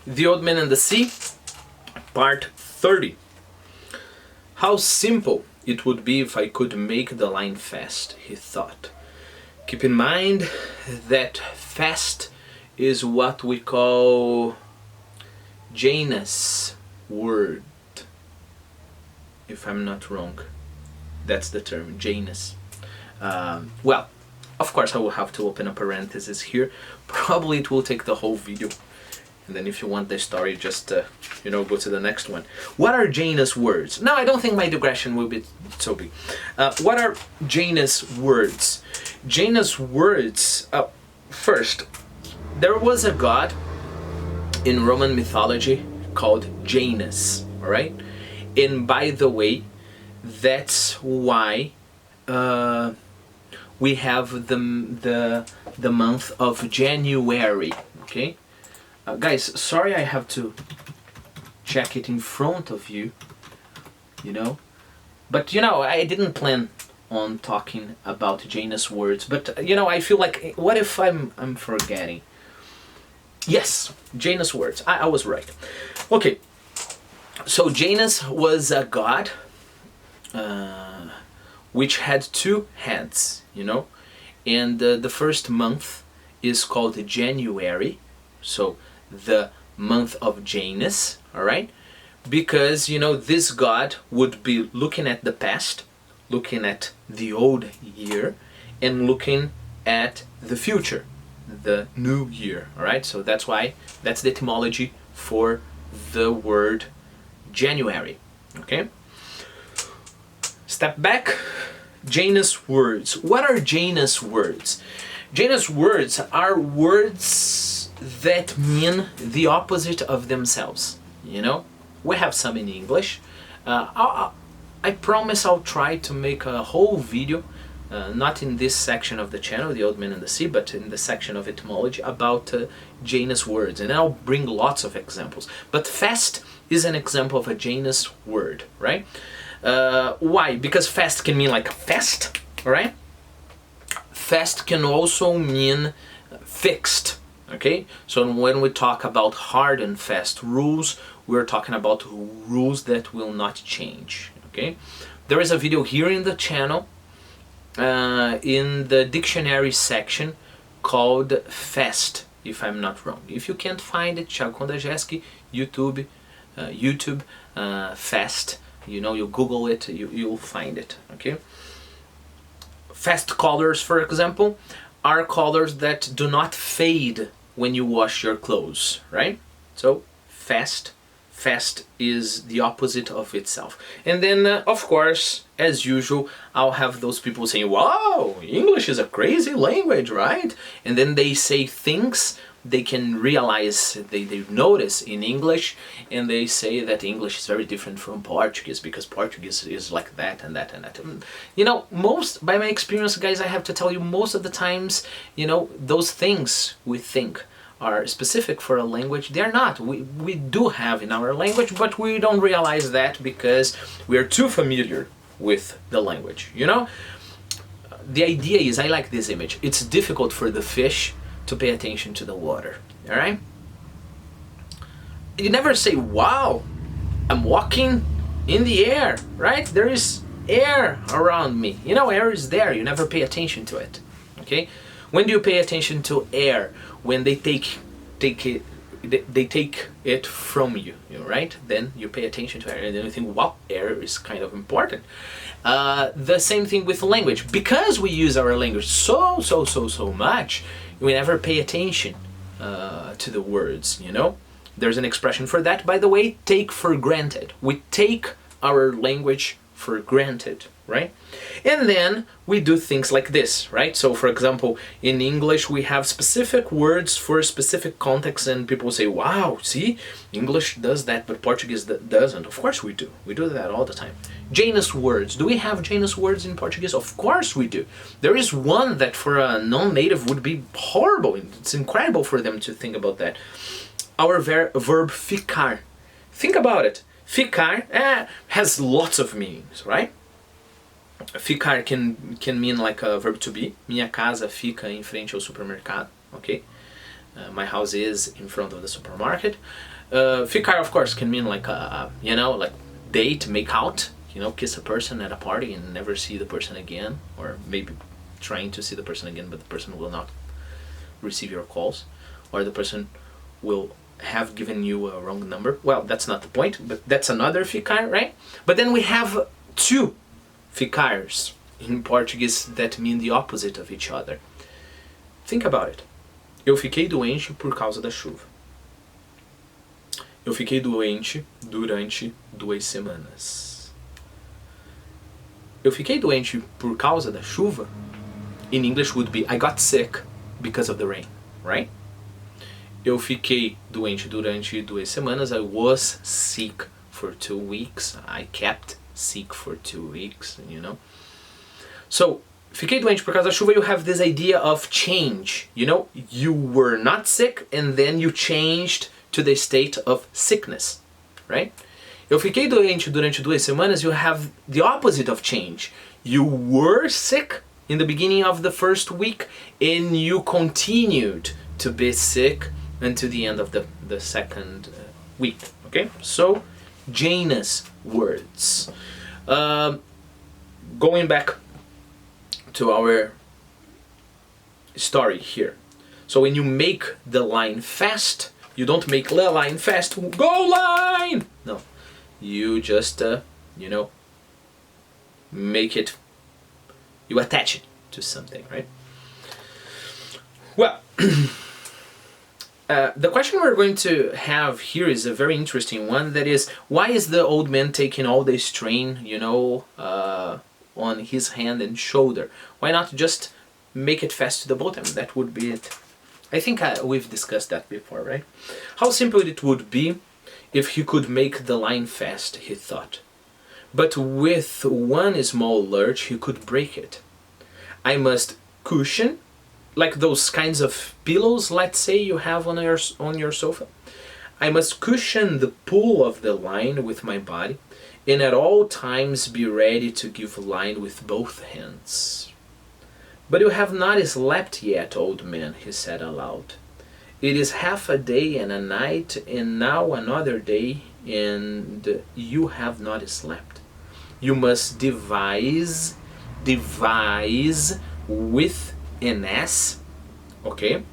The Old Man and the Sea, part 30. How simple it would be if I could make the line fast, he thought. Keep in mind that fast is what we call Janus word, if I'm not wrong. That's the term, Janus. Well, of course I will have to open a parenthesis here. Probably it will take the whole video. And then if you want the story, just, go to the next one. What are Janus words? Now, I don't think my digression will be so big. What are Janus words? Janus words, first, there was a god in Roman mythology called Janus, alright? And by the way, that's why we have the month of January, okay? Guys, sorry I have to check it in front of you, but I didn't plan on talking about Janus words, but I feel like, what if I'm forgetting? Yes, Janus words, I was right. Okay, so Janus was a god which had two heads, and the first month is called January, so the month of Janus, alright? Because, this god would be looking at the past, looking at the old year, and looking at the future, the new year, alright? So that's why, that's the etymology for the word January, okay? Step back, Janus words. What are Janus words? Janus words are words that mean the opposite of themselves, We have some in English. I promise I'll try to make a whole video, not in this section of the channel, The Old Man and the Sea, but in the section of etymology about Janus words, and I'll bring lots of examples. But fast is an example of a Janus word, right? Why? Because fast can mean like fast, right? Fast can also mean fixed. Okay, so when we talk about hard and fast rules, we're talking about rules that will not change. Okay, there is a video here in the channel in the dictionary section called fast, if I'm not wrong. If you can't find it, Thiago Kondajeski, YouTube, fast, you Google it, you'll find it. Okay, fast colors, for example, are colors that do not fade when you wash your clothes, right? So fast is the opposite of itself. And then, of course, as usual, I'll have those people saying, wow, English is a crazy language, right? And then they say things they can realize, they notice in English, and they say that English is very different from Portuguese because Portuguese is like that and that and that. By my experience, guys, I have to tell you, most of the times, those things we think are specific for a language, they're not. We do have in our language, but we don't realize that because we are too familiar with the language, The idea is, I like this image, it's difficult for the fish to pay attention to the water, alright? You never say, wow, I'm walking in the air, right? There is air around me. Air is there, you never pay attention to it, okay? When do you pay attention to air? When they take it from you, right? Then you pay attention to air, and then you think, wow, air is kind of important. The same thing with language. Because we use our language so much, we never pay attention to the words, There's an expression for that, by the way, take for granted. We take our language for granted, right? And then we do things like this, right? So for example, in English we have specific words for specific contexts, and people say, wow, see, English does that, but Portuguese doesn't. Of course we do. We do that all the time. Janus words. Do we have Janus words in Portuguese? Of course we do. There is one that for a non-native would be horrible. It's incredible for them to think about that. Our verb ficar. Think about it. Ficar has lots of meanings, right? Ficar can mean like a verb to be. Minha casa fica em frente ao supermercado, okay? My house is in front of the supermarket. Ficar, of course, can mean like like date, make out, kiss a person at a party and never see the person again, or maybe trying to see the person again, but the person will not receive your calls, or the person will have given you a wrong number. Well, that's not the point, but that's another ficar, right? But then we have two ficars in Portuguese that mean the opposite of each other. Think about it. Eu fiquei doente por causa da chuva. Eu fiquei doente durante 2 semanas. Eu fiquei doente por causa da chuva, in English would be I got sick because of the rain, right? Eu fiquei doente durante 2 semanas. I was sick for 2 weeks. I kept sick for 2 weeks, So, fiquei doente por causa da chuva, you have this idea of change, You were not sick and then you changed to the state of sickness, right? Eu fiquei doente durante 2 semanas, you have the opposite of change. You were sick in the beginning of the first week and you continued to be sick until the end of the second week, okay? So, Janus words. Going back to our story here. So when you make the line fast, you don't make the line fast, go line! No, you just, make it, you attach it to something, right? Well, the question we're going to have here is a very interesting one. That is, why is the old man taking all this strain, on his hand and shoulder? Why not just make it fast to the bottom? That would be it. I think we've discussed that before, right? How simple it would be if he could make the line fast, he thought. But with one small lurch, he could break it. I must cushion, like those kinds of pillows, let's say, you have on your sofa. I must cushion the pull of the line with my body, and at all times be ready to give line with both hands. But you have not slept yet, old man, he said aloud. It is half a day and a night, and now another day, and you have not slept. You must devise with an S, okay?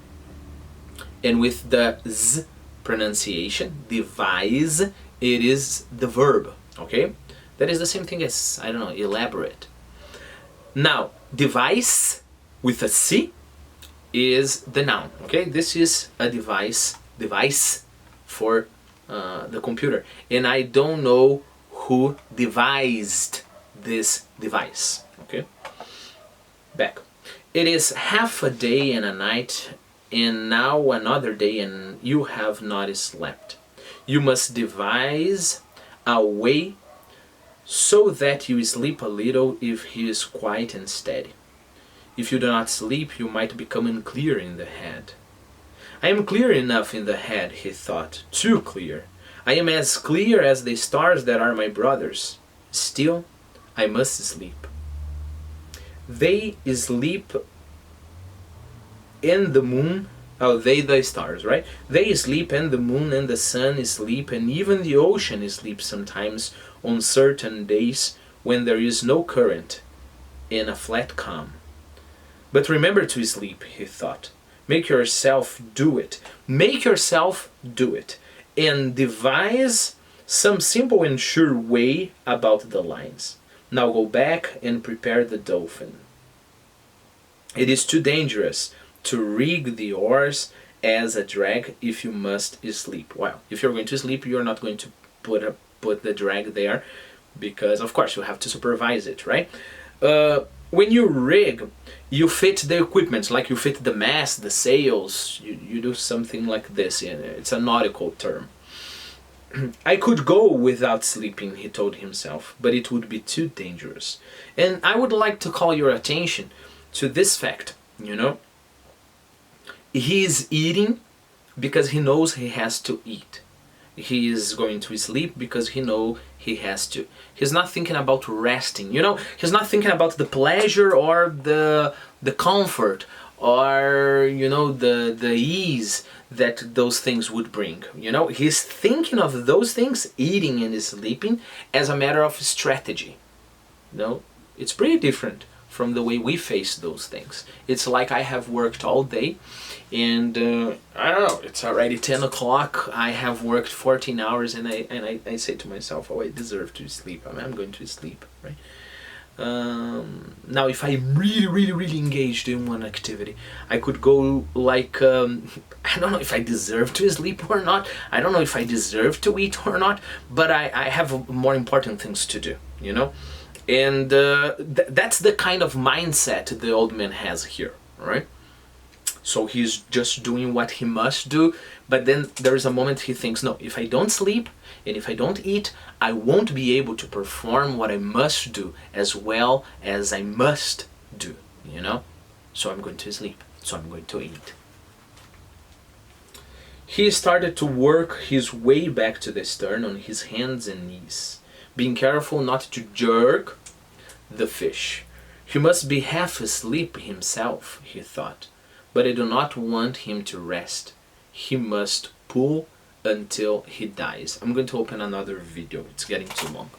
And with the Z pronunciation, devise, it is the verb, okay? That is the same thing as, elaborate. Now, device with a C is the noun, okay? This is a device for the computer. And I don't know who devised this device, okay? Back. It is half a day and a night, and now another day, and you have not slept. You must devise a way so that you sleep a little if he is quiet and steady. If you do not sleep, you might become unclear in the head. I am clear enough in the head, he thought, too clear. I am as clear as the stars that are my brothers. Still, I must sleep. They sleep in the moon. Oh, they the stars, right? They sleep and the moon and the sun sleep, and even the ocean sleeps sometimes on certain days when there is no current in a flat calm. But remember to sleep, he thought. Make yourself do it. Make yourself do it. And devise some simple and sure way about the lines. Now go back and prepare the dolphin. It is too dangerous to rig the oars as a drag if you must sleep. Well, if you're going to sleep, you're not going to put the drag there, because of course you have to supervise it, right? When you rig, you fit the equipment, like you fit the mast, the sails, you do something like this. It's a nautical term. I could go without sleeping, he told himself, but it would be too dangerous. And I would like to call your attention to this fact, He is eating because he knows he has to eat. He is going to sleep because he knows he has to. He's not thinking about resting, He's not thinking about the pleasure or the comfort or you know, the ease that those things would bring. You know, he's thinking of those things, eating and sleeping, as a matter of strategy. You know, it's pretty different from the way we face those things. It's like I have worked all day, and I don't know, it's already 10 o'clock, I have worked 14 hours, and I say to myself, oh, I deserve to sleep, I'm going to sleep, right? Now if I'm really engaged in one activity, I could go like, I don't know if I deserve to sleep or not, I don't know if I deserve to eat or not, but I have more important things to do, you know? And that's the kind of mindset the old man has here, right? So he's just doing what he must do, but then there's a moment he thinks, no, if I don't sleep and if I don't eat, I won't be able to perform what I must do as well as I must do, you know? So I'm going to sleep, so I'm going to eat. He started to work his way back to the stern on his hands and knees, being careful not to jerk the fish. He must be half asleep himself, he thought, but I do not want him to rest. He must pull until he dies. I'm going to open another video, it's getting too long.